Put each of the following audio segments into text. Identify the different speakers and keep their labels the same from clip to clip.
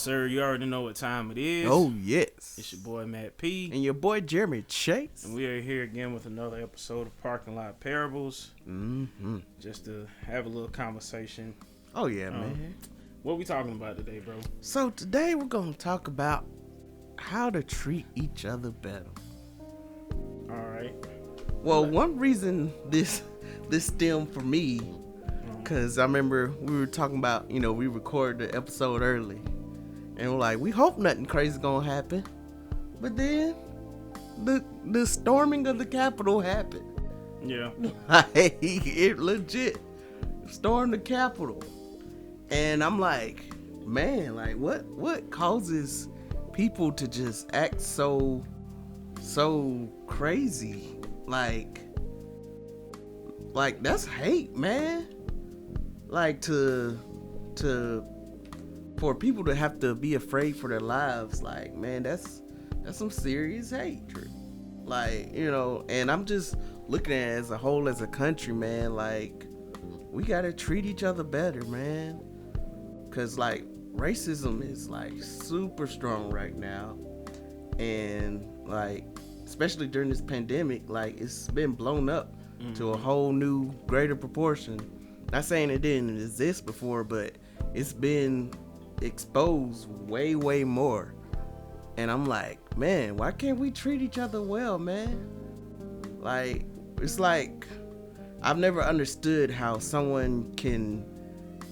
Speaker 1: sir. You already know what time it is.
Speaker 2: Oh, yes.
Speaker 1: It's your boy, Matt P.
Speaker 2: And your boy, Jeremy Chase.
Speaker 1: And we are here again with another episode of Parking Lot Parables.
Speaker 2: Mm-hmm.
Speaker 1: Just to have a little conversation.
Speaker 2: Oh, yeah, man.
Speaker 1: What we talking about today, bro?
Speaker 2: So, today we're going to talk about how to treat each other better.
Speaker 1: All right.
Speaker 2: Well, one reason this stemmed for me, because I remember we were talking about, we recorded the episode early. And we're like, we hope nothing crazy gonna happen. But then, the storming of the Capitol happened.
Speaker 1: Yeah.
Speaker 2: It legit stormed the Capitol. And I'm like, man, like what causes people to just act so crazy? Like that's hate, man. Like for people to have to be afraid for their lives, like, man, that's some serious hatred. Like, and I'm just looking at it as a whole, as a country, man. Like, we gotta treat each other better, man. Cause like racism is like super strong right now, and like especially during this pandemic, like it's been blown up to a whole new greater proportion. Not saying it didn't exist before, but it's been exposed way more. And I'm like, man, why can't we treat each other well, man? Like, it's like I've never understood how someone can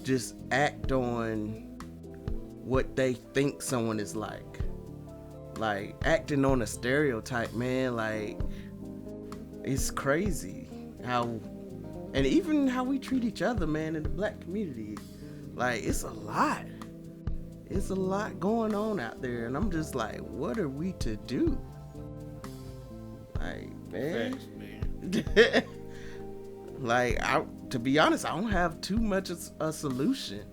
Speaker 2: just act on what they think someone is like acting on a stereotype, man. Like, it's crazy how, and even how we treat each other, man, in the black community. Like, it's a lot going on out there, and I'm just like, what are we to do? Like, man.
Speaker 1: Thanks, man.
Speaker 2: Like, to be honest, I don't have too much of a solution.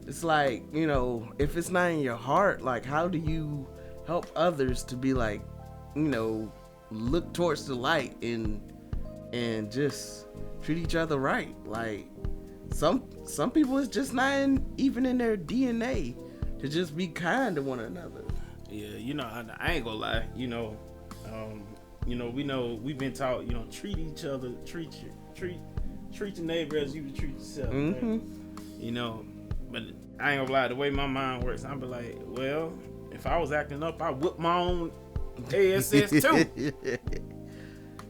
Speaker 2: It's like, if it's not in your heart, like, how do you help others to be like, look towards the light and just treat each other right? Like, some people, it's just not even in their DNA to just be kind to one another.
Speaker 1: Yeah, I ain't gonna lie. We know we've been taught, treat each other, treat your neighbor as you would treat yourself.
Speaker 2: Mm-hmm.
Speaker 1: Right? But I ain't gonna lie, the way my mind works, I'll be like, well, if I was acting up, I whip my own ass too.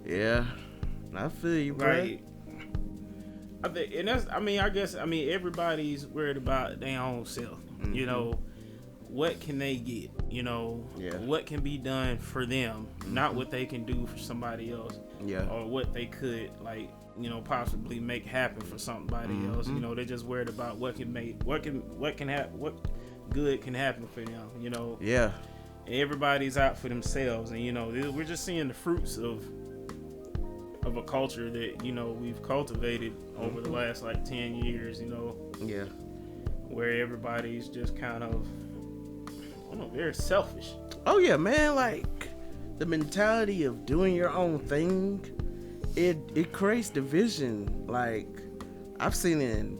Speaker 2: Yeah, I feel you, bro.
Speaker 1: Right. I guess everybody's worried about their own self.
Speaker 2: Mm-hmm.
Speaker 1: What can they get? What can be done for them, not what they can do for somebody else.
Speaker 2: Yeah.
Speaker 1: Or what they could possibly make happen for somebody else. They're just worried about what good can happen for them.
Speaker 2: Yeah.
Speaker 1: Everybody's out for themselves, and we're just seeing the fruits of a culture that we've cultivated over the last 10 years.
Speaker 2: Yeah.
Speaker 1: Where everybody's just kind of, very selfish.
Speaker 2: Oh yeah, man. Like, the mentality of doing your own thing, it creates division. Like, I've seen it in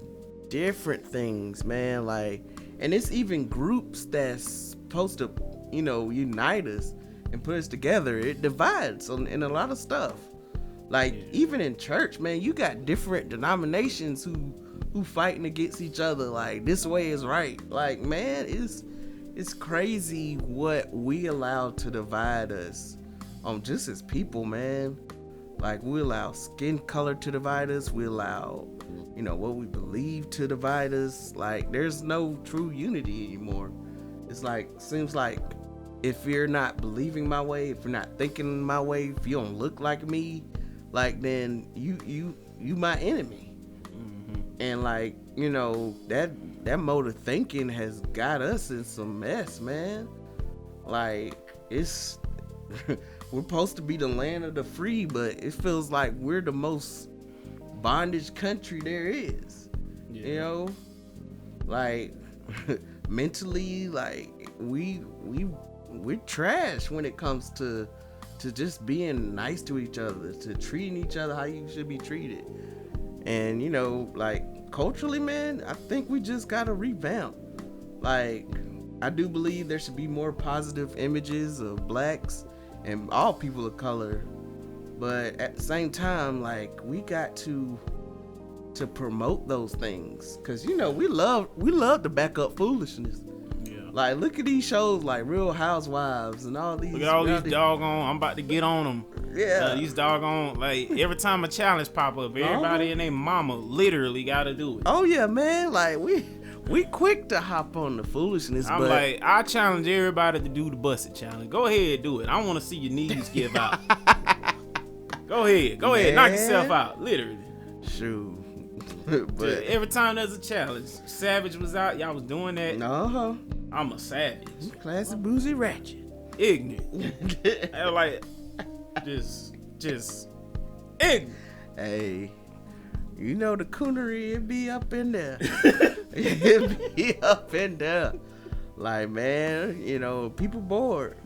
Speaker 2: different things, man. Like, and it's even groups that's supposed to, unite us and put us together. It divides in a lot of stuff. Like, even in church, man, you got different denominations who fighting against each other. Like, this way is right. Like, man, it's crazy what we allow to divide us, just as people, man. Like, we allow skin color to divide us. We allow, what we believe to divide us. Like, there's no true unity anymore. It's like, seems like if you're not believing my way, if you're not thinking my way, if you don't look like me, like, then you my enemy. And like, that mode of thinking has got us in some mess, man. Like, it's we're supposed to be the land of the free, but it feels like we're the most bondage country there is. Like, mentally, like, we're trash when it comes to just being nice to each other, to treating each other how you should be treated. And, like, culturally, man, I think we just gotta revamp. Like, I do believe there should be more positive images of blacks and all people of color, but at the same time, like, we got to promote those things, because you know we love to back up foolishness. Like, look at these shows like Real Housewives and all these.
Speaker 1: Look at all these doggone. I'm about to get on them.
Speaker 2: Yeah.
Speaker 1: These doggone, like, every time a challenge pop up, everybody and their mama literally got to do it.
Speaker 2: Oh yeah, man. Like, we quick to hop on the foolishness.
Speaker 1: I'm like, I challenge everybody to do the busted challenge. Go ahead, do it. I want to see your knees give out. Go ahead, knock yourself out, literally.
Speaker 2: Shoot.
Speaker 1: But every time there's a challenge, Savage was out, y'all was doing that.
Speaker 2: No.
Speaker 1: I'm a savage.
Speaker 2: Classic boozy ratchet.
Speaker 1: Ignorant. I like just ignorant.
Speaker 2: Hey, you know the coonery, it be up in there. It be up in there. Like, man, you know, people bored.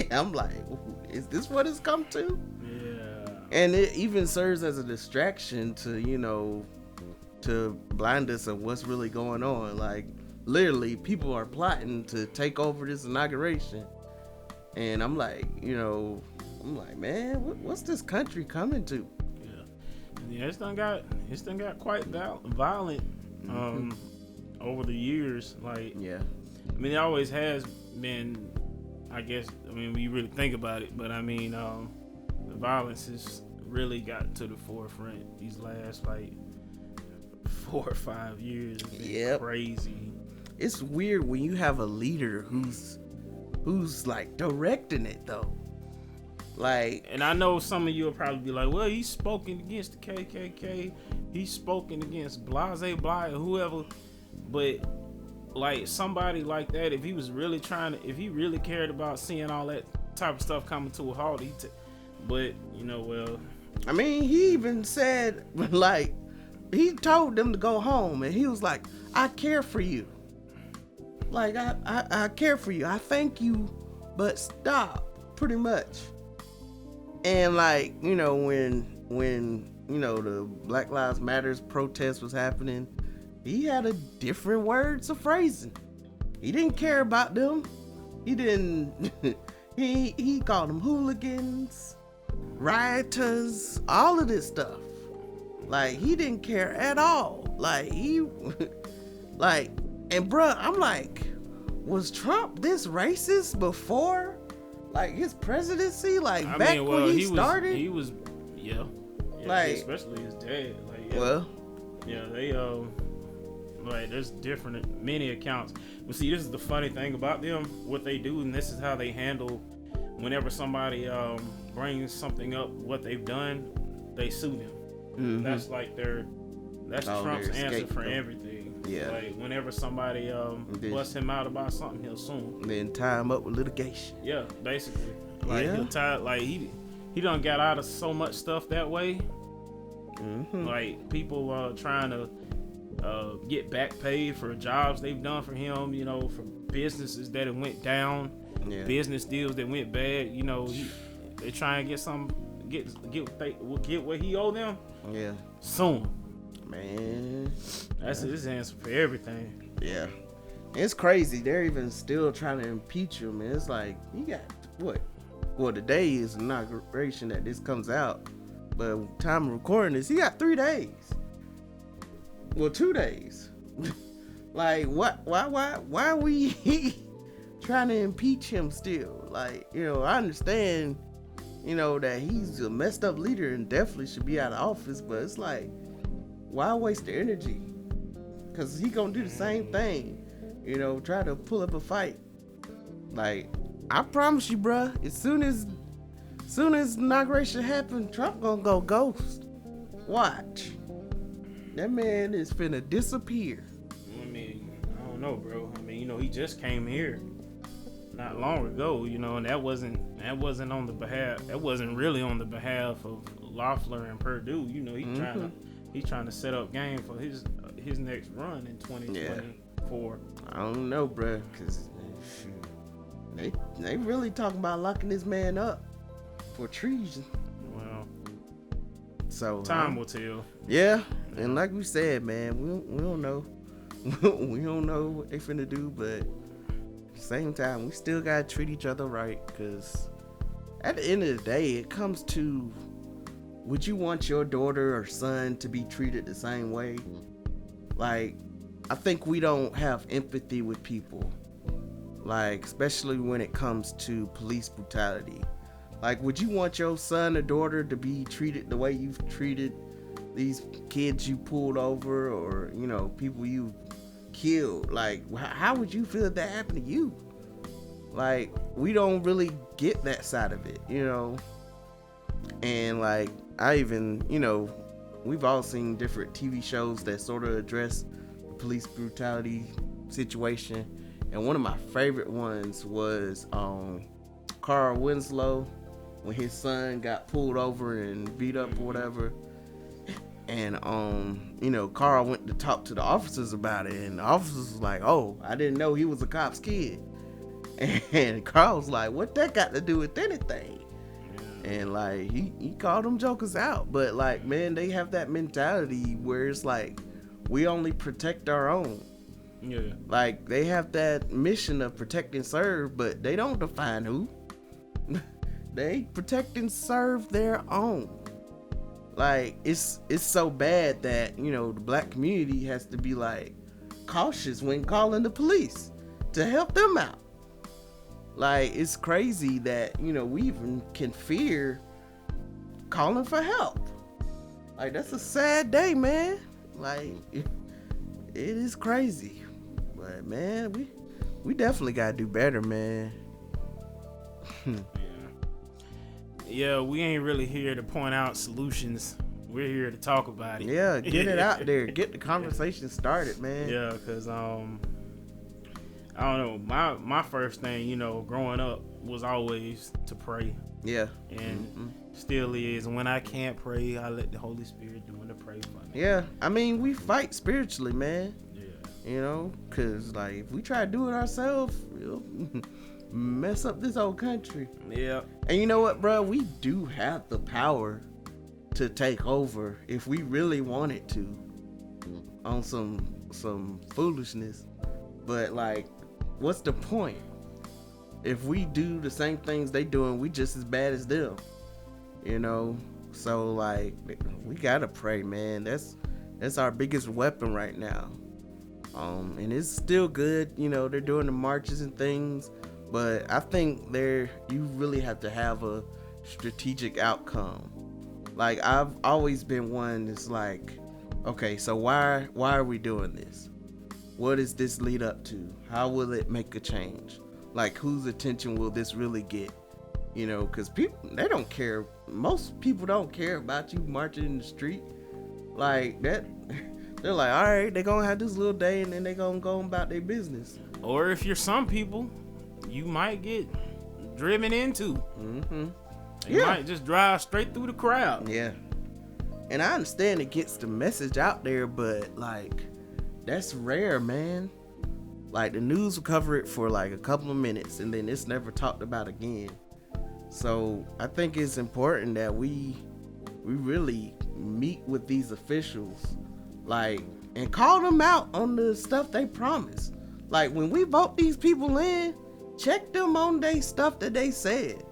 Speaker 2: I'm like, is this what it's come to?
Speaker 1: Yeah.
Speaker 2: And it even serves as a distraction to, you know, to blind us of what's really going on. Like, literally, people are plotting to take over this inauguration. And I'm like, man, what's this country coming to?
Speaker 1: Yeah, it's done got quite violent over the years. Like,
Speaker 2: yeah,
Speaker 1: I mean, it always has been. I guess, I mean, when you really think about it, but I mean, the violence has really got to the forefront these last like 4 or 5 years.
Speaker 2: Yep.
Speaker 1: Crazy.
Speaker 2: It's weird when you have a leader who's like directing it though. Like,
Speaker 1: and I know some of you will probably be like, well, he's spoken against the KKK, he's spoken against Blase Bly or whoever, but like somebody like that, if he was really if he really cared about seeing all that type of stuff coming to a halt, but you know, well,
Speaker 2: I mean, he even said, like, he told them to go home, and he was like, I care for you. Like, I care for you. I thank you, but stop, pretty much. And like, you know, when you know the Black Lives Matters protest was happening, he had a different words of phrasing. He didn't care about them. He didn't. he called them hooligans, rioters, all of this stuff. Like, he didn't care at all. Like, like, and bruh, I'm like, was Trump this racist before, like, his presidency? Like, when he started?
Speaker 1: He was, yeah.
Speaker 2: Like,
Speaker 1: especially his dad. Like, yeah.
Speaker 2: Well.
Speaker 1: Yeah, they, like, there's many accounts. But see, this is the funny thing about them, what they do, and this is how they handle whenever somebody, brings something up, what they've done, they sue them.
Speaker 2: Mm-hmm.
Speaker 1: That's like that's Trump's answer for everything.
Speaker 2: Yeah.
Speaker 1: Like, whenever somebody busts him out about something, he'll sue him.
Speaker 2: Then tie him up with litigation.
Speaker 1: Yeah, basically. Like,
Speaker 2: yeah.
Speaker 1: He'll tie, like, he done got out of so much stuff that way.
Speaker 2: Mm-hmm.
Speaker 1: Like, people trying to get back paid for jobs they've done for him, you know, for businesses that it went down, business deals that went bad. You know, they try and get what he owe them.
Speaker 2: Yeah.
Speaker 1: Soon.
Speaker 2: Man.
Speaker 1: That's his answer for everything.
Speaker 2: Yeah. It's crazy. They're even still trying to impeach him. And it's like, you got what? Well, today is inauguration that this comes out. But time of recording this, he got 3 days. Well, 2 days. Like, what? Why are we trying to impeach him still? Like, you know, I understand, you know, that he's a messed up leader and definitely should be out of office, but it's like, why waste the energy? Because he gonna do the same thing, you know, try to pull up a fight. Like, I promise you, bruh, as soon as inauguration happens, Trump gonna go ghost. Watch. That man is finna disappear.
Speaker 1: I mean, I don't know, bro. I mean, you know, he just came here not long ago, you know, and that wasn't really on the behalf of Loeffler and Perdue. You know, he's trying to set up game for his next run in 2024.
Speaker 2: I don't know, bro, because they really talking about locking this man up for treason.
Speaker 1: Well,
Speaker 2: so
Speaker 1: time will tell.
Speaker 2: Yeah, and like we said, man, we don't know. We don't know what they finna do, but same time, we still gotta treat each other right, because at the end of the day, it comes to, would you want your daughter or son to be treated the same way? Like, I think we don't have empathy with people, like, especially when it comes to police brutality. Like, would you want your son or daughter to be treated the way you've treated these kids you pulled over, or, you know, people you killed? Like, how would you feel if that happened to you? Like, we don't really get that side of it, you know? And, like, I even, you know, we've all seen different TV shows that sort of address the police brutality situation. And one of my favorite ones was Carl Winslow, when his son got pulled over and beat up or whatever. And, you know, Carl went to talk to the officers about it, and the officers was like, oh, I didn't know he was a cop's kid. And Carl was like, what that got to do with anything? And, like, he called them jokers out. But, like, man, they have that mentality where it's like, we only protect our own.
Speaker 1: Yeah.
Speaker 2: Like, they have that mission of protect and serve, but they don't define who. They protect and serve their own. Like, it's so bad that, you know, the black community has to be, like, cautious when calling the police to help them out. Like, it's crazy that, you know, we even can fear calling for help. Like, that's a sad day, man. Like, it is crazy. But, man, we definitely gotta do better, man.
Speaker 1: Yeah, we ain't really here to point out solutions. We're here to talk about it.
Speaker 2: Yeah, get it out there. Get the conversation started, man.
Speaker 1: Yeah, because, I don't know, my first thing, you know, growing up was always to pray.
Speaker 2: Yeah.
Speaker 1: And still is. When I can't pray, I let the Holy Spirit do it to pray for me.
Speaker 2: Yeah, I mean, we fight spiritually, man.
Speaker 1: Yeah.
Speaker 2: You know, because, like, if we try to do it ourselves, we'll mess up this whole country.
Speaker 1: Yeah.
Speaker 2: And you know what, bro? We do have the power to take over if we really wanted to on some foolishness. But, like, what's the point? If we do the same things they doing, we just as bad as them. You know? So, like, we gotta pray, man. That's our biggest weapon right now. And it's still good, you know, they're doing the marches and things, but I think you really have to have a strategic outcome. Like, I've always been one that's like, okay, so why are we doing this? What does this lead up to? How will it make a change? Like, whose attention will this really get? You know, because people, they don't care. Most people don't care about you marching in the street. Like, that, they're like, all right, they're going to have this little day and then they're going to go about their business.
Speaker 1: Or if you're some people, you might get driven into.
Speaker 2: Mm-hmm.
Speaker 1: You might just drive straight through the crowd.
Speaker 2: Yeah. And I understand it gets the message out there, but, like, that's rare, man. Like, the news will cover it for, like, a couple of minutes and then it's never talked about again. So I think it's important that we really meet with these officials, like, and call them out on the stuff they promise. Like, when we vote these people in, check them on their stuff that they said.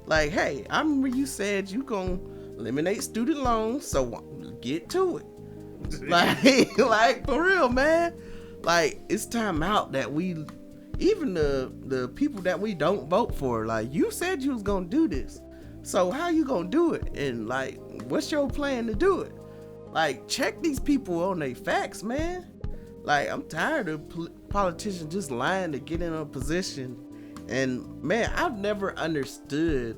Speaker 2: Like, hey, I remember you said you gonna eliminate student loans, so get to it. like for real, man. Like, it's time out that we, even the people that we don't vote for, like, you said you was gonna do this, so how you gonna do it? And, like, what's your plan to do it? Like, check these people on their facts, man. Like, I'm tired of politicians just lying to get in a position. And, man, I've never understood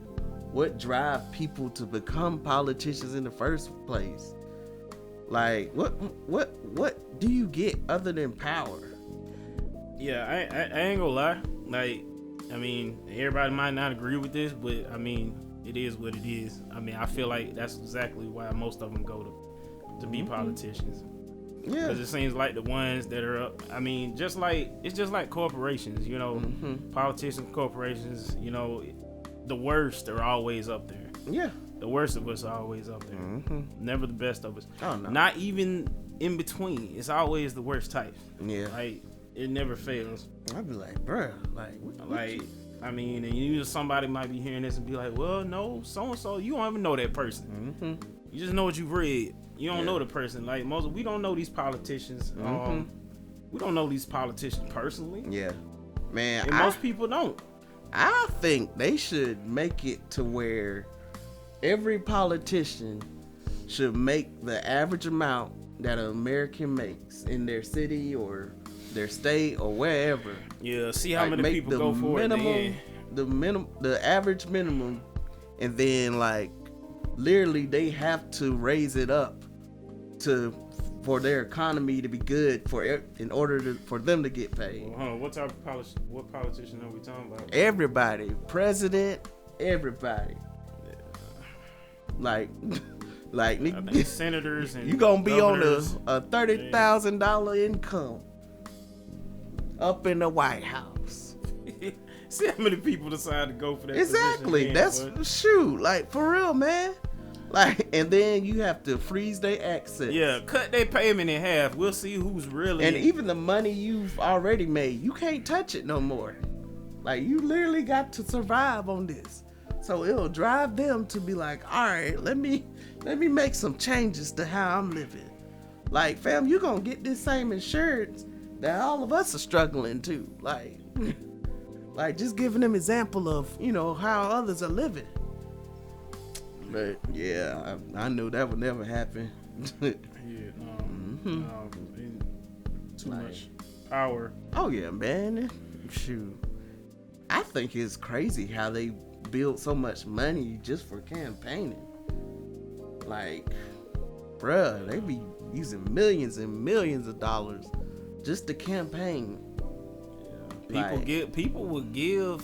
Speaker 2: what drive people to become politicians in the first place. Like, what do you get other than power?
Speaker 1: Yeah, I ain't gonna lie. Like, I mean, everybody might not agree with this, but I mean, it is what it is. I mean, I feel like that's exactly why most of them go to be politicians.
Speaker 2: Yeah.
Speaker 1: Because it seems like the ones that are up, I mean, it's just like corporations, you know, politicians, corporations, you know, the worst are always up there.
Speaker 2: Yeah.
Speaker 1: The worst of us are always up there. Never the best of us.
Speaker 2: Oh, no.
Speaker 1: Not even in between. It's always the worst types.
Speaker 2: Yeah.
Speaker 1: Like, it never fails.
Speaker 2: I'd be like, bruh,
Speaker 1: Like, I mean, and you somebody might be hearing this and be like, well, no, so and so, you don't even know that person.
Speaker 2: Mm-hmm.
Speaker 1: You just know what you've read. You don't know the person. Like we don't know these politicians. We don't know these politicians personally.
Speaker 2: Yeah, man.
Speaker 1: And most people don't.
Speaker 2: I think they should make it to where every politician should make the average amount that an American makes in their city or their state or wherever.
Speaker 1: Yeah, see how many people go for it.
Speaker 2: The average minimum, and then like literally they have to raise it up for their economy to be good in order for them to get paid.
Speaker 1: What politician are we talking about?
Speaker 2: Everybody, president, everybody. Like
Speaker 1: I think senators and
Speaker 2: you gonna be
Speaker 1: governors,
Speaker 2: on a $30,000 income up in the White House.
Speaker 1: See how many people decide to go for that.
Speaker 2: Exactly. Shoot, like for real, man. Like, and then you have to freeze their access.
Speaker 1: Yeah, cut their payment in half. We'll see who's really.
Speaker 2: And even the money you've already made, you can't touch it no more. Like, you literally got to survive on this. So it'll drive them to be like, all right, let me make some changes to how I'm living. Like, fam, you gonna get this same insurance that all of us are struggling to. Like just giving them example of, how others are living. But yeah, I knew that would never happen.
Speaker 1: Yeah, no, too much power.
Speaker 2: Oh yeah, man. Shoot, I think it's crazy how they build so much money just for campaigning. Like, bruh, they be using millions and millions of dollars just to campaign.
Speaker 1: People would give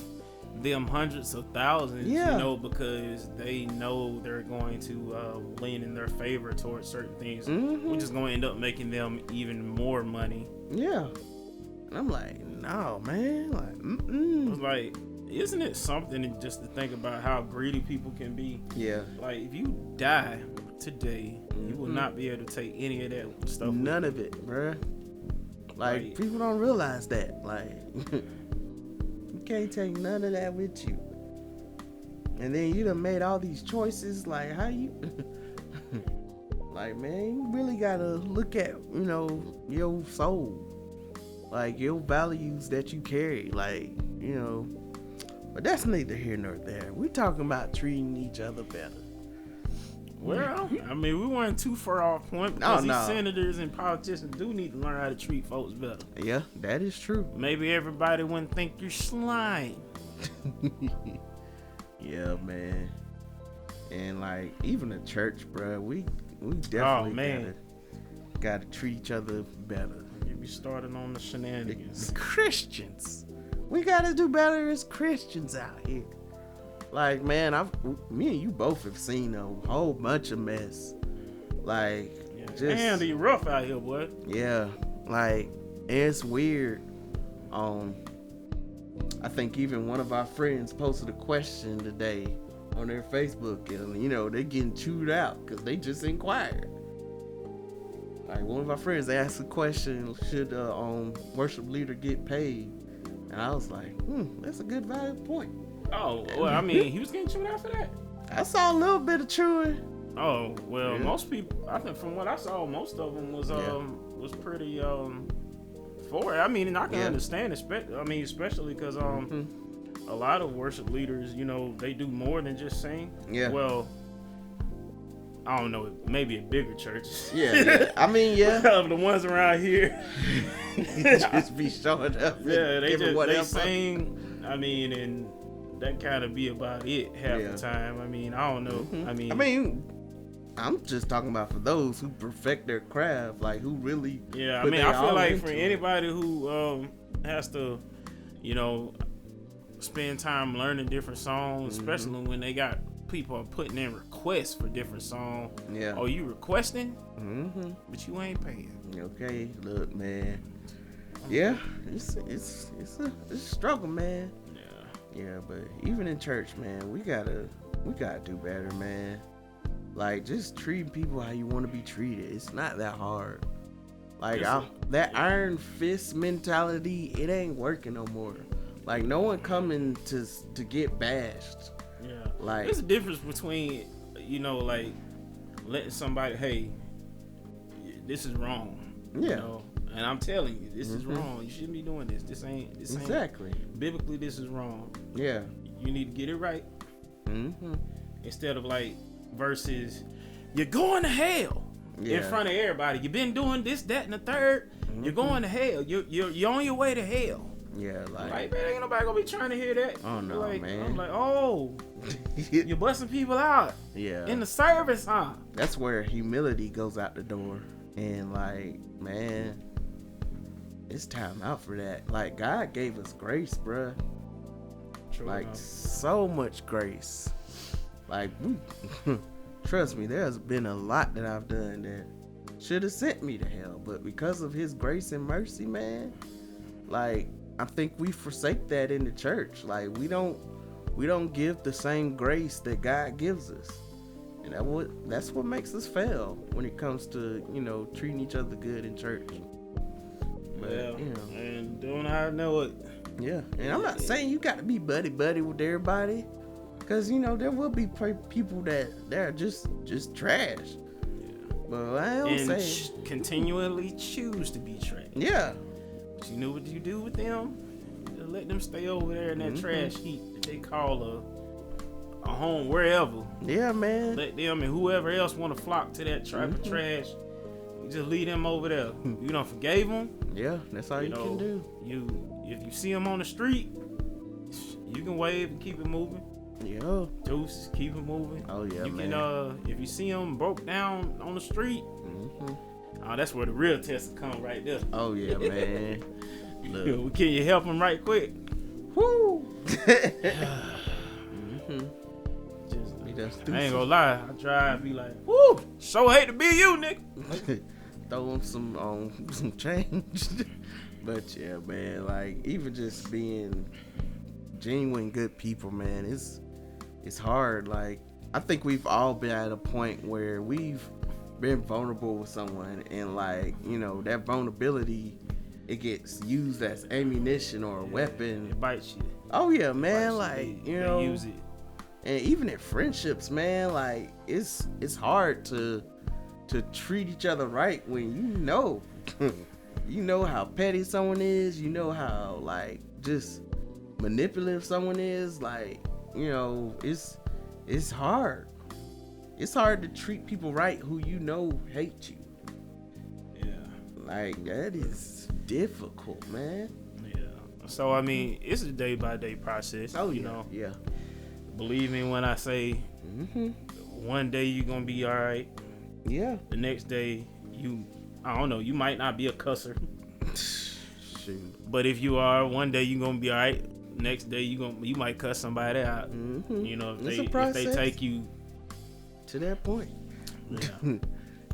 Speaker 1: them hundreds of thousands, because they know they're going to lean in their favor towards certain things, which is going to end up making them even more money.
Speaker 2: Yeah. And I'm like, no, man. Like,
Speaker 1: It's like, isn't it something just to think about how greedy people can be?
Speaker 2: Yeah.
Speaker 1: Like, if you die today, you will not be able to take any of that stuff.
Speaker 2: None of it, bruh. Like, people don't realize that. Like, you can't take none of that with you. And then you done made all these choices. Like, how you... like, man, you really gotta look at, your soul. Like, your values that you carry. Like, But that's neither here nor there. We're talking about treating each other better.
Speaker 1: Well, I mean, we weren't too far off point because these senators and politicians do need to learn how to treat folks better.
Speaker 2: Yeah, that is true.
Speaker 1: Maybe everybody wouldn't think you're slime.
Speaker 2: Yeah, man. And like, even the church, bro, we definitely gotta treat each other better.
Speaker 1: You be starting on the shenanigans.
Speaker 2: The Christians, we gotta do better as Christians out here. Like, man, me and you both have seen a whole bunch of mess. Like,
Speaker 1: Andy, rough out here, boy.
Speaker 2: Yeah, like, it's weird. I think even one of our friends posted a question today on their Facebook, and they're getting chewed out because they just inquired. Like, one of our friends asked a question: should worship leader get paid? And I was like, that's a good valid point.
Speaker 1: Oh, well, I mean, he was getting chewed out for that.
Speaker 2: I saw a little bit of chewing.
Speaker 1: Oh, well, most people, I think from what I saw, most of them was pretty for it. I mean, and I can understand, especially because a lot of worship leaders, they do more than just sing. Yeah. Well, I don't know, maybe a bigger church.
Speaker 2: Yeah. I mean,
Speaker 1: the ones around here
Speaker 2: just be showing up.
Speaker 1: Yeah, they sing. I mean, and that kind of be about it half the time. I mean, I don't know. I mean,
Speaker 2: I'm just talking about for those who perfect their craft, like who really.
Speaker 1: Yeah, I mean, I feel like for anybody who has to, spend time learning different songs, especially when they got people are putting in requests for different songs. Yeah. Oh, you requesting? But you ain't paying.
Speaker 2: Okay, look, man. Yeah, it's a struggle, man. Yeah, but even in church, man, we gotta do better, man. Like, just treating people how you want to be treated. It's not that hard. Like
Speaker 1: Listen,
Speaker 2: that iron fist mentality, it ain't working no more. Like no one coming to get bashed.
Speaker 1: Yeah.
Speaker 2: Like
Speaker 1: There's a difference between, like letting somebody, hey, this is wrong.
Speaker 2: Yeah.
Speaker 1: You know? And I'm telling you, this is wrong. You shouldn't be doing this. This ain't
Speaker 2: exactly.
Speaker 1: biblically, this is wrong.
Speaker 2: Yeah.
Speaker 1: You need to get it right.
Speaker 2: Mm-hmm.
Speaker 1: Instead of like versus you're going to hell in front of everybody. You've been doing this, that, and the third. You're going to hell. You're on your way to hell.
Speaker 2: Yeah,
Speaker 1: Like man, ain't nobody gonna be trying to hear that.
Speaker 2: Oh no,
Speaker 1: like,
Speaker 2: man.
Speaker 1: I'm like, oh, you're busting people out.
Speaker 2: Yeah.
Speaker 1: In the service, huh?
Speaker 2: That's where humility goes out the door. And like, man, it's time out for that. Like God gave us grace, bruh.
Speaker 1: True
Speaker 2: Like
Speaker 1: enough.
Speaker 2: so much grace. Like, trust me, there's been a lot that I've done that should have sent me to hell, but because of His grace and mercy, man, like I think we forsake that in the church. Like we don't give the same grace that God gives us, and that's what makes us fail when it comes to treating each other good in church. But,
Speaker 1: yeah, and doing how I know it.
Speaker 2: Yeah, and I'm not saying you got to be buddy with everybody, because there will be people that they're just trash. But I don't say
Speaker 1: continually choose to be trash.
Speaker 2: Yeah.
Speaker 1: But you know what you do with them? Just let them stay over there in that trash heap that they call a home, wherever.
Speaker 2: Yeah, man.
Speaker 1: Let them and whoever else want to flock to that trash. You just leave them over there. You done forgave them.
Speaker 2: Yeah, that's all you can do.
Speaker 1: If you see them on the street, you can wave and keep it moving.
Speaker 2: Yeah.
Speaker 1: Deuces, keep it moving.
Speaker 2: Oh yeah,
Speaker 1: you
Speaker 2: man.
Speaker 1: can if you see them broke down on the street, that's where the real test will come right there.
Speaker 2: Oh yeah, man. Look.
Speaker 1: Can you help them right quick?
Speaker 2: Woo.
Speaker 1: I ain't gonna lie, I drive, be like, woo, so hate to be you, nigga.
Speaker 2: Throw them some change. But yeah, man, like even just being genuine good people, man, it's hard. Like I think we've all been at a point where we've been vulnerable with someone, and like that vulnerability, it gets used as ammunition or a weapon.
Speaker 1: It bites you.
Speaker 2: Oh yeah, man. Like
Speaker 1: they use it.
Speaker 2: And even in friendships, man, like it's hard to treat each other right when you know how petty someone is, how like just manipulative someone is. Like it's hard. It's hard to treat people right who hate you.
Speaker 1: Yeah.
Speaker 2: Like that is difficult, man.
Speaker 1: Yeah. So I mean, it's a day by day process.
Speaker 2: Oh,
Speaker 1: you
Speaker 2: yeah.
Speaker 1: know.
Speaker 2: Yeah.
Speaker 1: Believe me when I say, one day you're gonna be all right.
Speaker 2: Yeah.
Speaker 1: The next day I don't know, you might not be a cusser.
Speaker 2: Shoot.
Speaker 1: But if you are, one day you're gonna be all right. Next day you might cuss somebody out. If they take you
Speaker 2: to that point.
Speaker 1: Yeah.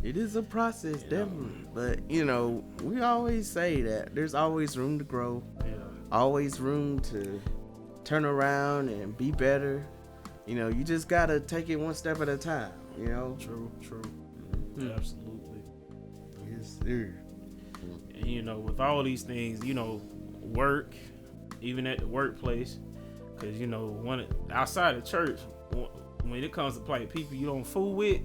Speaker 2: It is a process, definitely. But we always say that there's always room to grow.
Speaker 1: Yeah.
Speaker 2: Always room to turn around and be better. You just gotta take it one step at a time.
Speaker 1: True. Absolutely.
Speaker 2: Yes, sir.
Speaker 1: And with all these things, work, even at the workplace, because outside of church, when it comes to play people you don't fool with,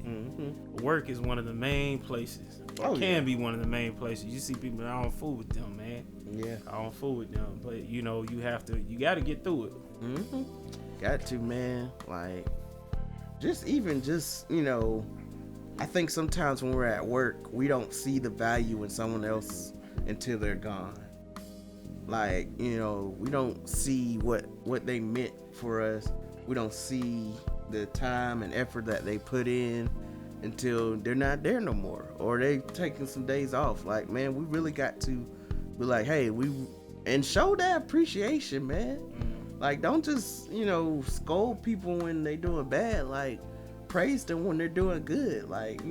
Speaker 1: work is one of the main places. Or can be one of the main places. You see people, I don't fool with them, man.
Speaker 2: Yeah.
Speaker 1: I don't fool with them. But you got to get through it.
Speaker 2: Got to, man. Like, I think sometimes when we're at work, we don't see the value in someone else until they're gone. Like, we don't see what they meant for us. We don't see the time and effort that they put in until they're not there no more, or they taking some days off. Like, man, we really got to be like, hey, and show that appreciation, man. Like, don't just scold people when they doing bad. Like, praise them when they're doing good. Like,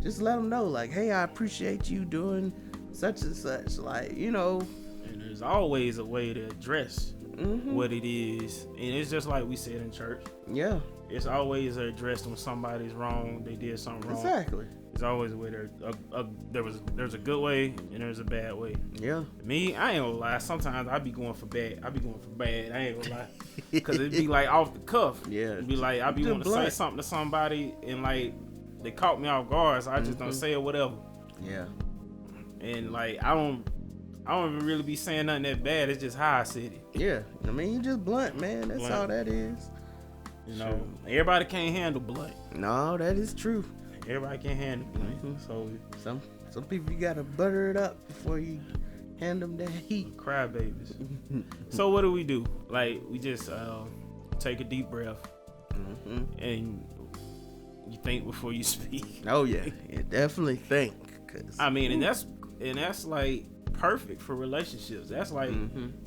Speaker 2: just let them know, like, hey, I appreciate you doing such and such. Like,
Speaker 1: And there's always a way to address what it is. And it's just like we said in church.
Speaker 2: Yeah.
Speaker 1: It's always addressed when somebody's wrong. They did something wrong.
Speaker 2: Exactly.
Speaker 1: There's always a way there's a good way and there's a bad way.
Speaker 2: Yeah.
Speaker 1: Me, I ain't gonna lie. Sometimes I be going for bad. I ain't gonna lie. Cause it'd be like off the cuff.
Speaker 2: Yeah.
Speaker 1: It'd be like I be wanting to say something to somebody and like they caught me off guard, so I just don't say it, whatever.
Speaker 2: Yeah.
Speaker 1: And like I don't even really be saying nothing that bad. It's just how I said it.
Speaker 2: Yeah. I mean, you just blunt, man. That's
Speaker 1: Blunt.
Speaker 2: all that is.
Speaker 1: You know, everybody can't handle blunt.
Speaker 2: No, that is true.
Speaker 1: Everybody can't handle blunt. So
Speaker 2: some people you gotta butter it up before you hand them that heat.
Speaker 1: Crybabies. So what do? Like we just take a deep breath and you think before you speak.
Speaker 2: Oh yeah, you definitely think.
Speaker 1: I mean, and that's like perfect for relationships. That's like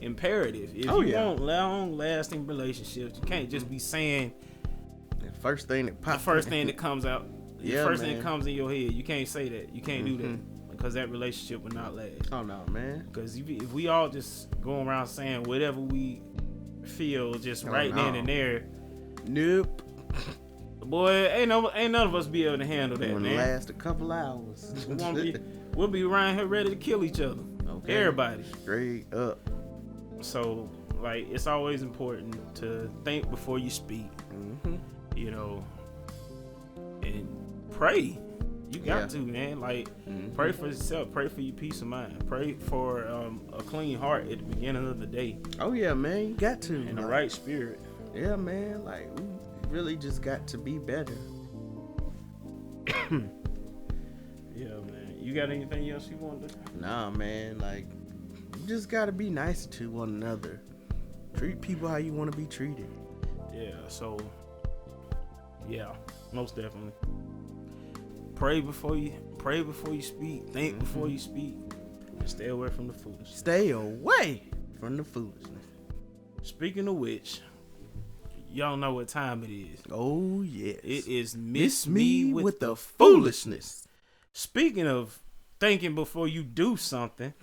Speaker 1: imperative. If you want long-lasting relationships, you can't just be saying
Speaker 2: the first thing that pops.
Speaker 1: The first thing that comes out. The first thing that comes in your head. You can't say that. You can't do that because that relationship will not last.
Speaker 2: Oh no, man.
Speaker 1: Because if we all just go around saying whatever we feel just then and there,
Speaker 2: nope.
Speaker 1: Boy, ain't none of us be able to handle that, man.
Speaker 2: Last a couple hours.
Speaker 1: We'll be around here ready to kill each other. Okay. Everybody.
Speaker 2: Straight up.
Speaker 1: So, like, it's always important to think before you speak. You know, and pray. You got to, man. Like, pray for yourself. Pray for your peace of mind. Pray for a clean heart at the beginning of the day.
Speaker 2: Oh yeah, man. You got to.
Speaker 1: And the right spirit.
Speaker 2: Yeah, man. Like, we really just got to be better.
Speaker 1: Yeah, man. You got anything else you want to?
Speaker 2: Nah, man. Like, you just got to be nice to one another. Treat people how you want to be treated.
Speaker 1: Yeah. So, yeah, most definitely. Pray before you speak. Think before you speak. And stay away from the foolishness.
Speaker 2: Stay away from the foolishness.
Speaker 1: Speaking of which, y'all know what time it is.
Speaker 2: Oh, yes.
Speaker 1: It is Miss Me with the
Speaker 2: Foolishness.
Speaker 1: Speaking of thinking before you do something,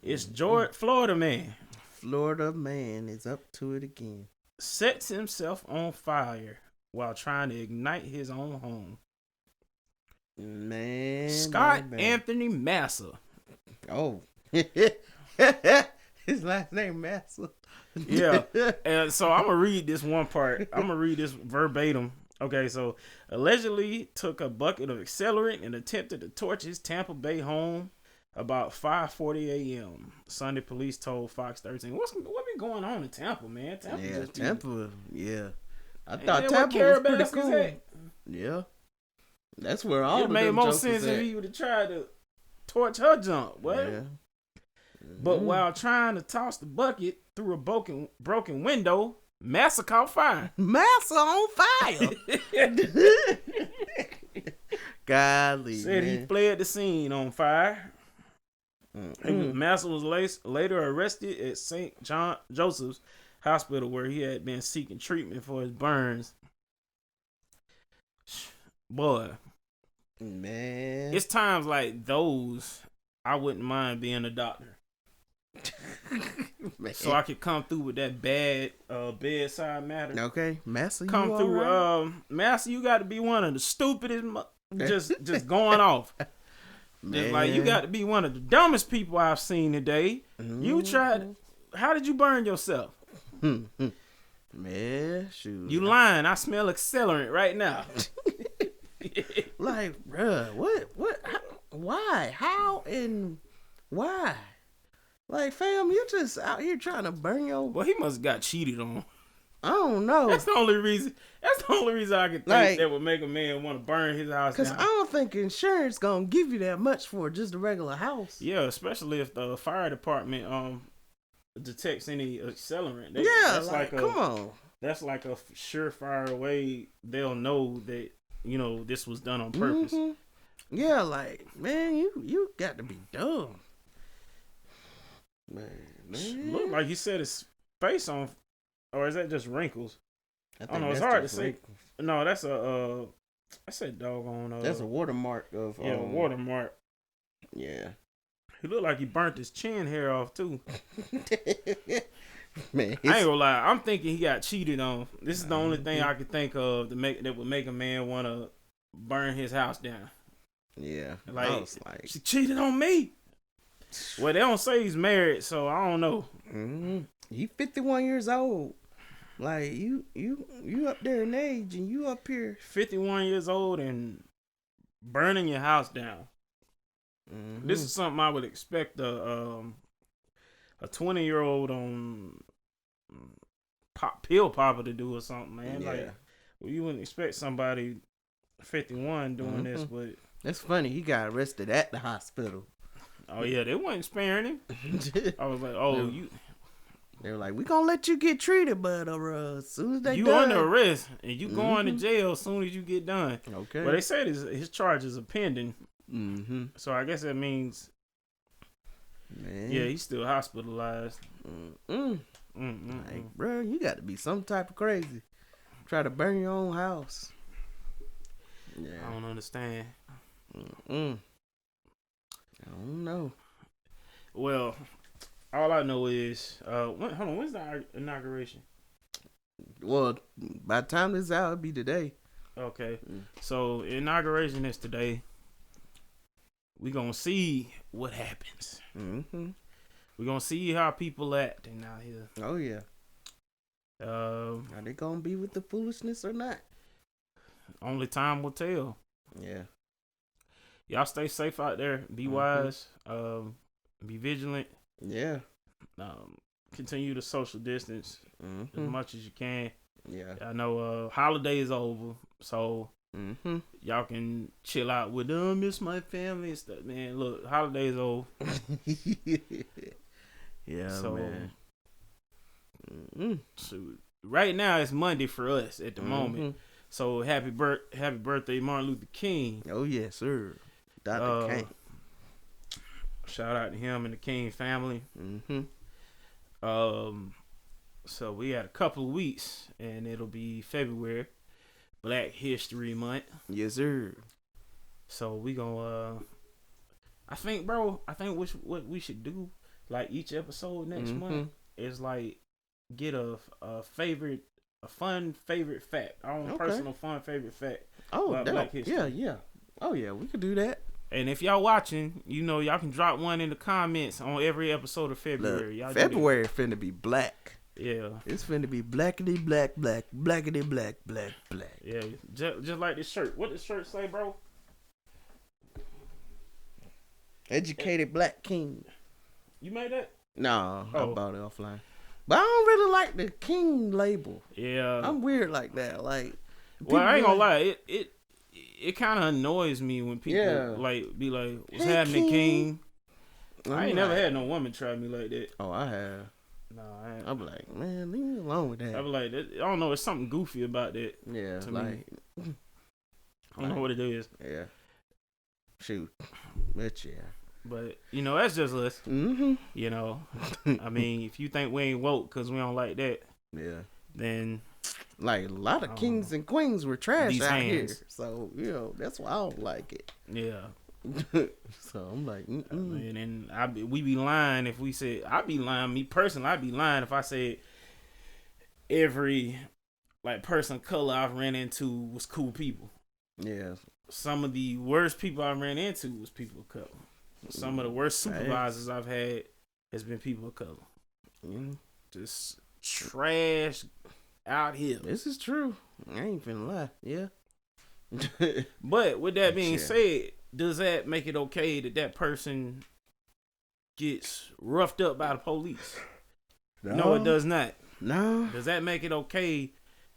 Speaker 1: it's Florida man.
Speaker 2: Florida man is up to it again.
Speaker 1: Sets himself on fire while trying to ignite his own home.
Speaker 2: Man.
Speaker 1: Scott Anthony Massa.
Speaker 2: Oh. His last name Massa.
Speaker 1: Yeah. And so I'm going to read this one part. I'm going to read this verbatim. Okay, so allegedly took a bucket of accelerant and attempted to torch his Tampa Bay home about 5:40 a.m. Sunday police told Fox 13. What be going on in Tampa, man?
Speaker 2: Tampa. Yeah. I thought Tampa was pretty cool. Yeah. That's where all
Speaker 1: it made more sense if he would have tried to torch her junk. What? Yeah. But while trying to toss the bucket through a broken window, Massa caught fire.
Speaker 2: Massa on fire. Golly.
Speaker 1: Said he fled the scene on fire. Massa was later arrested at St. Joseph's Hospital where he had been seeking treatment for his burns. Boy,
Speaker 2: man,
Speaker 1: it's times like those I wouldn't mind being a doctor. So I could come through with that bad bedside matter.
Speaker 2: Okay, Massa,
Speaker 1: come through. Right? Massa, you got to be one of the stupidest, just going off. Just like you got to be one of the dumbest people I've seen today. You tried. How did you burn yourself?
Speaker 2: Man, shoot.
Speaker 1: You lying. I smell accelerant right now.
Speaker 2: Like, bruh, what, why, how, and why? Like, fam, you just out here trying to burn your...
Speaker 1: Well, he must have got cheated on.
Speaker 2: I don't know.
Speaker 1: That's the only reason I could think that would make a man want to burn his house down.
Speaker 2: Because I don't think insurance going to give you that much for just a regular house.
Speaker 1: Yeah, especially if the fire department detects any accelerant.
Speaker 2: That's come on.
Speaker 1: That's like a surefire way they'll know that, you know, this was done on purpose.
Speaker 2: Yeah, like, man, you got to be dumb. Man.
Speaker 1: Look like he set his face on, or is that just wrinkles? I don't know. It's hard to say. No, that's a doggone.
Speaker 2: That's a watermark of.
Speaker 1: Watermark.
Speaker 2: Yeah.
Speaker 1: He looked like he burnt his chin hair off too.
Speaker 2: Man,
Speaker 1: I ain't gonna lie. I'm thinking he got cheated on. This is the only thing I could think of that would make a man want to burn his house down.
Speaker 2: yeah.
Speaker 1: Like,
Speaker 2: I was like,
Speaker 1: she cheated on me. Well, they don't say he's married, so I don't know.
Speaker 2: He 51 years old. Like you up there in age, and you up here
Speaker 1: 51 years old and burning your house down. This is something I would expect a 20-year-old on pill popper to do or something, man.
Speaker 2: Yeah.
Speaker 1: Like, well, you wouldn't expect somebody 51 doing this, but
Speaker 2: That's funny. He got arrested at the hospital.
Speaker 1: oh yeah, they wasn't sparing him. I was like, oh,
Speaker 2: They were like, we gonna let you get treated, but as soon as they
Speaker 1: you
Speaker 2: done,
Speaker 1: under arrest and you going to jail as soon as you get done.
Speaker 2: Okay.
Speaker 1: But they said his charges are pending, so I guess that means
Speaker 2: Man.
Speaker 1: yeah, he's still hospitalized.
Speaker 2: Like, bro, you got to be some type of crazy. Try to burn your own house. Yeah.
Speaker 1: I don't understand.
Speaker 2: I don't know.
Speaker 1: Well, all I know is, when's the inauguration?
Speaker 2: Well, by the time this out, it'll be today.
Speaker 1: Okay, so inauguration is today. We gonna see what happens. We gonna see how people acting out here.
Speaker 2: Oh yeah. Are they gonna be with the foolishness or not?
Speaker 1: Only time will tell.
Speaker 2: Yeah.
Speaker 1: Y'all stay safe out there. Be wise. Be vigilant.
Speaker 2: Yeah.
Speaker 1: Continue to social distance as much as you can.
Speaker 2: Yeah.
Speaker 1: I know holiday is over, so y'all can chill out with them. Miss my family and stuff. Man, look, holiday is over.
Speaker 2: Yeah,
Speaker 1: so,
Speaker 2: man.
Speaker 1: So right now it's Monday for us at the moment. So happy birthday, Martin Luther King.
Speaker 2: Oh yes, sir. Dr. King.
Speaker 1: Shout out to him and the King family. So we had a couple of weeks, and it'll be February, Black History Month.
Speaker 2: Yes, sir.
Speaker 1: So we gonna, I think what we should do, like each episode next month, is like get a fun favorite fact. Our own personal fun favorite fact.
Speaker 2: Oh,
Speaker 1: about Black History.
Speaker 2: yeah. Oh yeah, we could do that.
Speaker 1: And if y'all watching, y'all can drop one in the comments on every episode of February.
Speaker 2: Look, February finna be black.
Speaker 1: Yeah.
Speaker 2: It's finna be blackity black, blackity black, black.
Speaker 1: Yeah, just like this shirt. What does shirt say, bro?
Speaker 2: Educated Black King.
Speaker 1: You made that?
Speaker 2: No, I bought it offline. But I don't really like the King label.
Speaker 1: Yeah.
Speaker 2: I'm weird like that. Like,
Speaker 1: well, I ain't gonna lie. It kind of annoys me when people be like, "What's happening, King?" I ain't never had no woman try me like that.
Speaker 2: Oh, I have.
Speaker 1: No, I ain't.
Speaker 2: I'm like, man, leave me alone with that.
Speaker 1: I be like, I don't know. There's something goofy about that.
Speaker 2: Yeah,
Speaker 1: to
Speaker 2: like,
Speaker 1: me. I don't know what it is.
Speaker 2: Yeah. Shoot. But yeah.
Speaker 1: But that's just us. I mean, if you think we ain't woke because we don't like that, then
Speaker 2: like a lot of kings and queens were trash
Speaker 1: these
Speaker 2: out
Speaker 1: hands.
Speaker 2: here. So that's why I don't like it.
Speaker 1: Yeah.
Speaker 2: So I'm like,
Speaker 1: and we be lying if we said, I'd be lying. Me personally, I'd be lying if I said every person of color I've ran into was cool people.
Speaker 2: Yeah.
Speaker 1: Some of the worst people I ran into was people of color. Some of the worst supervisors I've had has been people of color. Just trash out here.
Speaker 2: This is true. I ain't finna lie. Yeah.
Speaker 1: But with that being said, does that make it okay that person gets roughed up by the police? No, it does not.
Speaker 2: No.
Speaker 1: Does that make it okay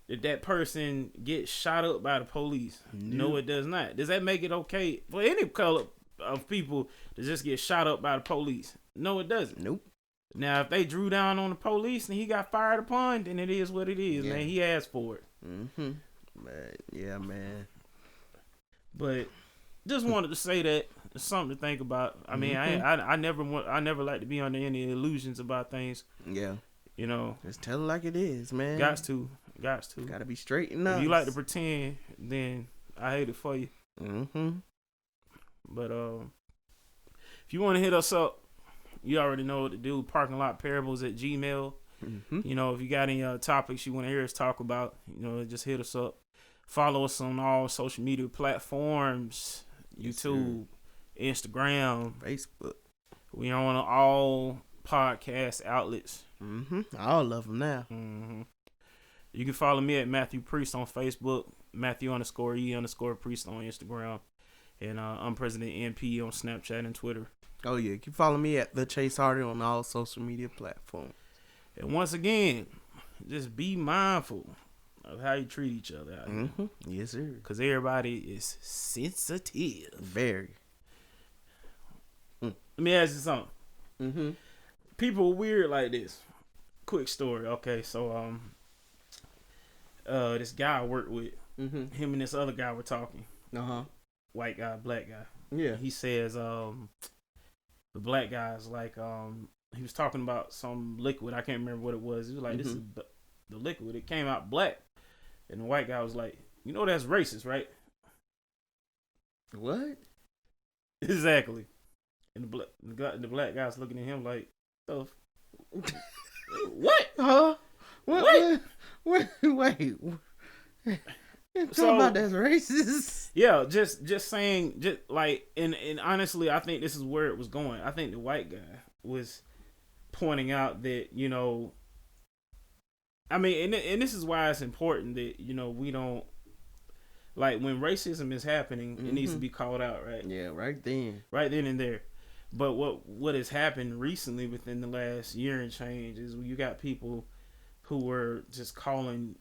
Speaker 1: that person gets shot up by the police? No, it does not. Does that make it okay for any color of people to just get shot up by the police? No, it doesn't.
Speaker 2: Nope.
Speaker 1: Now, if they drew down on the police and he got fired upon, then it is what it is, man. He asked for it.
Speaker 2: But yeah, man.
Speaker 1: But just wanted to say that it's something to think about. I mean, I never like to be under any illusions about things.
Speaker 2: Yeah.
Speaker 1: Just
Speaker 2: tell it like it is, man.
Speaker 1: Got to.
Speaker 2: Gotta be straight enough.
Speaker 1: If you like to pretend, then I hate it for you. But if you want to hit us up, you already know what to do. Parking Lot Parables at Gmail. You know, if you got any topics you want to hear us talk about, you know, just hit us up. Follow us on all social media platforms, YouTube, Instagram,
Speaker 2: Facebook.
Speaker 1: We are on all podcast outlets.
Speaker 2: All of them now.
Speaker 1: You can follow me at Matthew Priest on Facebook, Matthew_E_Priest on Instagram, and I'm President NP on Snapchat and Twitter.
Speaker 2: Oh yeah, you can follow me at The Chase Hardy on all social media platforms.
Speaker 1: And once again, just be mindful of how you treat each other out here.
Speaker 2: Yes, sir.
Speaker 1: Because everybody is sensitive.
Speaker 2: Very.
Speaker 1: Let me ask you something. People are weird like this. Quick story. Okay, so this guy I worked with, him and this other guy were talking. White guy, black guy.
Speaker 2: Yeah.
Speaker 1: He says the black guy's like he was talking about some liquid. I can't remember what it was. He was like, this is the liquid. It came out black. And the white guy was like, you know that's racist, right?
Speaker 2: What?
Speaker 1: Exactly. And the black guy's looking at him like, what?
Speaker 2: Huh?
Speaker 1: What?
Speaker 2: Wait.
Speaker 1: So,
Speaker 2: about that's racist.
Speaker 1: Yeah, just saying, just like, and honestly, I think this is where it was going. I think the white guy was pointing out that, you know, I mean, and this is why it's important that, you know, we don't, like, when racism is happening, it needs to be called out, right?
Speaker 2: Yeah, right then
Speaker 1: and there. But what has happened recently within the last year and change is you got people who were just calling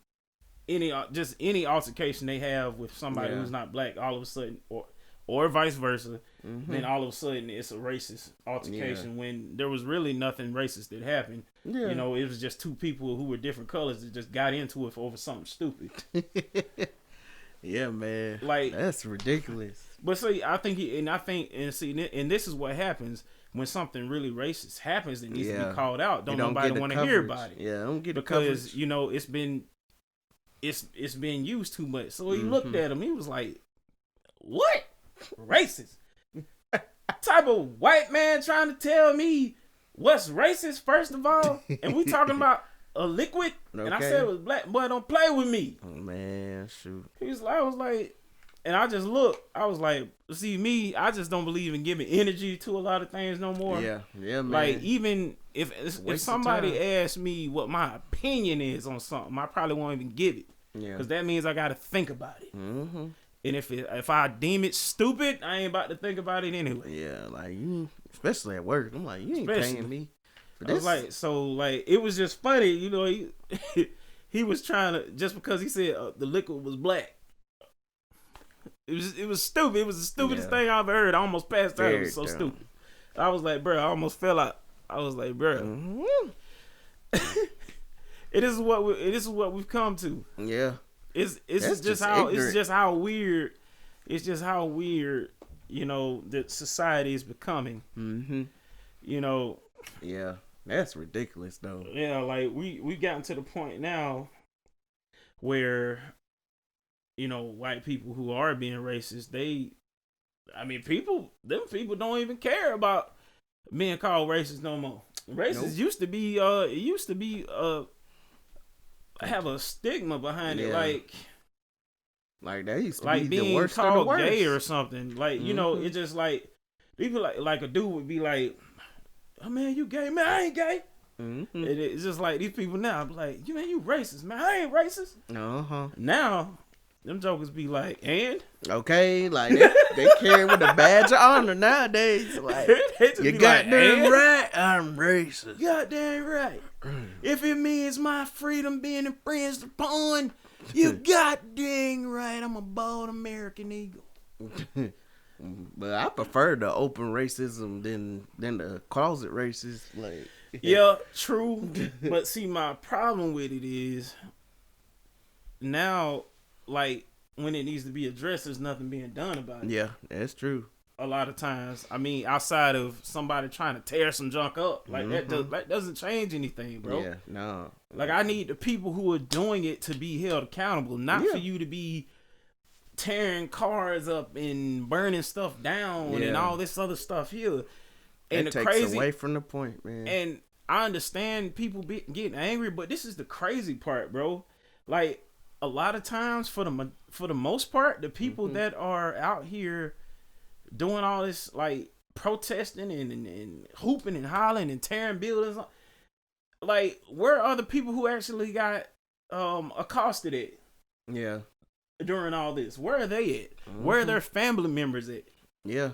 Speaker 1: any altercation they have with somebody who's not black, all of a sudden, or vice versa, then all of a sudden it's a racist altercation when there was really nothing racist that happened.
Speaker 2: Yeah.
Speaker 1: You know, it was just two people who were different colors that just got into it over something stupid.
Speaker 2: Yeah, man.
Speaker 1: Like,
Speaker 2: that's ridiculous.
Speaker 1: But see, I think this is what happens when something really racist happens that needs to be called out. Don't nobody want to hear about it.
Speaker 2: Yeah, don't get
Speaker 1: because you know it's been used too much. So he looked at him. He was like, "What? Racist? Type of white man trying to tell me what's racist? First of all, and we talking about a liquid." Okay. And I said it was black. Boy, don't play with me.
Speaker 2: Oh man, shoot.
Speaker 1: I was like, and I just looked. I was like, see me, I just don't believe in giving energy to a lot of things no more.
Speaker 2: Yeah, man.
Speaker 1: Like, even if somebody asks me what my opinion is on something, I probably won't even give it. Yeah. Because that means I got to think about it. And if I deem it stupid, I ain't about to think about it anyway.
Speaker 2: Yeah, like you, especially at work. I'm like, you ain't paying me.
Speaker 1: I was like, it was just funny, you know. He was trying to, just because he said the liquid was black. It was stupid. It was the stupidest thing I've ever heard. I almost passed out. It was so stupid. I was like, bro, I almost fell out. I was like, bro, it is what we've come to. Yeah, it's just how weird. It's just how weird, you know, that society is becoming. You know.
Speaker 2: Yeah, that's ridiculous though.
Speaker 1: Yeah, like we gotten to the point now where, you know, white people who are being racist, them people don't even care about being called racist no more. Racist used to be have a stigma behind it, like
Speaker 2: that used to
Speaker 1: like
Speaker 2: be
Speaker 1: being
Speaker 2: the worst
Speaker 1: called
Speaker 2: of the worst.
Speaker 1: gay or something. Like, you know, it's just like people like a dude would be like, "Oh man, you gay?" Man, I ain't gay. It's just like these people now be like, "You man, you racist?" Man, I ain't racist. Now them jokers be like, and
Speaker 2: okay, like they carry with a badge of honor nowadays. Like, you goddamn right, I'm racist.
Speaker 1: Goddamn right. If it means my freedom being infringed upon, you goddamn right, I'm a bold American eagle.
Speaker 2: But I prefer the open racism than the closet racist. Like,
Speaker 1: yeah, true. But see, my problem with it is now, like, when it needs to be addressed, there's nothing being done about it.
Speaker 2: Yeah, that's true.
Speaker 1: A lot of times, I mean, outside of somebody trying to tear some junk up, like that doesn't change anything, bro.
Speaker 2: Yeah, no.
Speaker 1: Like, I need the people who are doing it to be held accountable, not for you to be tearing cars up and burning stuff down and all this other stuff here. And
Speaker 2: it takes away from the point, man.
Speaker 1: And I understand people getting angry, but this is the crazy part, bro. Like a lot of times, for the most part, the people that are out here doing all this like protesting and hooping and hollering and tearing buildings, like where are the people who actually got accosted at?
Speaker 2: Yeah.
Speaker 1: During all this, where are they at? Where are their family members at?
Speaker 2: Yeah.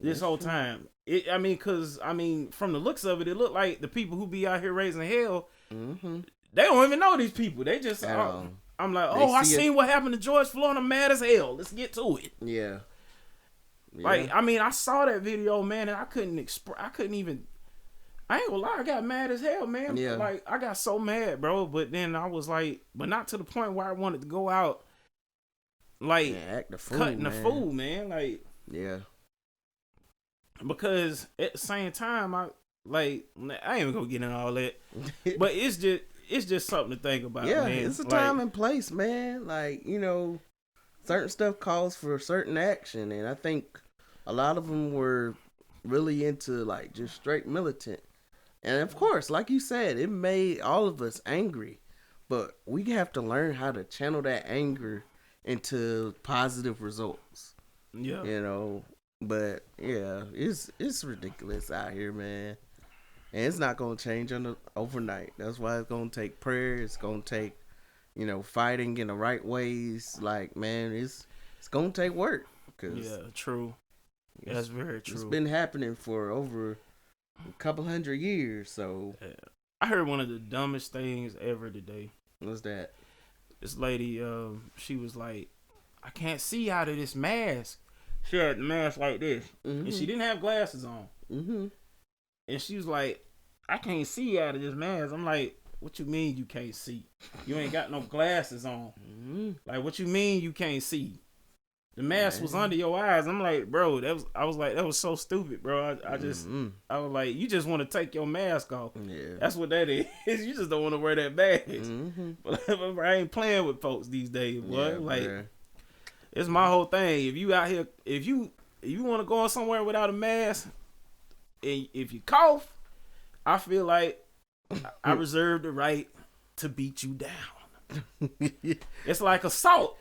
Speaker 1: This whole time, from the looks of it, it looked like the people who be out here raising hell, they don't even know these people. They just, I'm like, I seen what happened to George Floyd. I'm mad as hell. Let's get to it.
Speaker 2: Yeah.
Speaker 1: Like, I saw that video, man, and I ain't gonna lie, I got mad as hell, man.
Speaker 2: Yeah.
Speaker 1: Like, I got so mad, bro. But then I was like, but not to the point where I wanted to go out, like,
Speaker 2: act the fool,
Speaker 1: cutting the fool, man. Like,
Speaker 2: yeah.
Speaker 1: Because at the same time, I ain't even gonna get into all that. But it's just something to think about, man.
Speaker 2: It's a time and place, man. Like, certain stuff calls for certain action, and I think a lot of them were really into like just straight militant. And of course, like you said, it made all of us angry, but we have to learn how to channel that anger into positive results.
Speaker 1: Yeah.
Speaker 2: But yeah, it's ridiculous out here, man. And it's not gonna change overnight. That's why it's gonna take prayer. It's gonna take, fighting in the right ways. Like, man, it's gonna take work.
Speaker 1: Yeah, true. That's very true.
Speaker 2: It's been happening for over a couple hundred years. So
Speaker 1: I heard one of the dumbest things ever today.
Speaker 2: What's that?
Speaker 1: This lady, she was like, I can't see out of this mask. She had the mask like this, and she didn't have glasses on. And she was like, I can't see out of this mask. I'm like, what you mean you can't see? You ain't got no glasses on. Like, what you mean you can't see? The mask was under your eyes. I'm like, bro, I was like, that was so stupid, bro. I was like, you just want to take your mask off.
Speaker 2: Yeah.
Speaker 1: That's what that is. You just don't want to wear that mask. But I ain't playing with folks these days, boy.
Speaker 2: Yeah,
Speaker 1: like,
Speaker 2: bro.
Speaker 1: It's my whole thing. If you out here, if you want to go somewhere without a mask, and if you cough, I feel like I reserve the right to beat you down. It's like assault.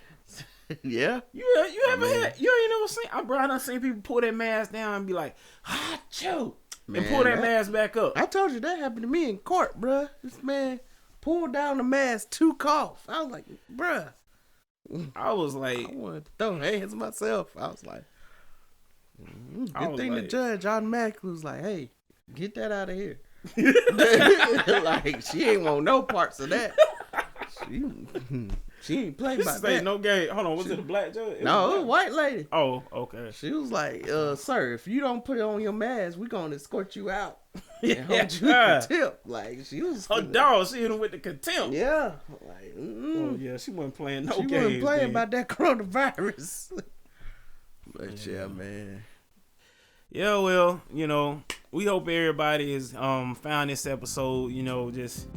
Speaker 2: Yeah.
Speaker 1: You ever had? You ain't never seen? I done seen people pull their mask down and be like, "Achoo," and pull their mask back up.
Speaker 2: I told you that happened to me in court, bruh. This man pulled down the mask to cough. I was like, bruh.
Speaker 1: I was like,
Speaker 2: I wanted to throw hands myself. I was like, good thing the judge automatically was like, hey, get that out of here. Like, she ain't want no parts of that. She ain't play by that.
Speaker 1: Ain't no game. Hold on, was it a black judge?
Speaker 2: No, it was a white lady.
Speaker 1: Oh, okay.
Speaker 2: She was like, sir, if you don't put on your mask, we gonna escort you out and hold you contempt. Like, she was
Speaker 1: her dog. She hit him with the contempt.
Speaker 2: Yeah. Like,
Speaker 1: oh yeah, she wasn't playing no games.
Speaker 2: She wasn't playing about that coronavirus. But yeah, man.
Speaker 1: Yeah, well, we hope everybody has found this episode, just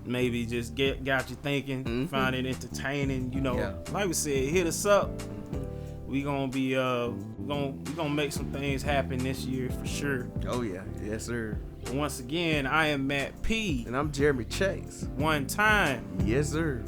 Speaker 1: maybe just got you thinking, find it entertaining, Like we said, hit us up. We gonna be we gonna make some things happen this year for sure.
Speaker 2: Oh yeah, yes sir.
Speaker 1: Once again, I am Matt P.
Speaker 2: And I'm Jeremy Chase.
Speaker 1: One time.
Speaker 2: Yes sir.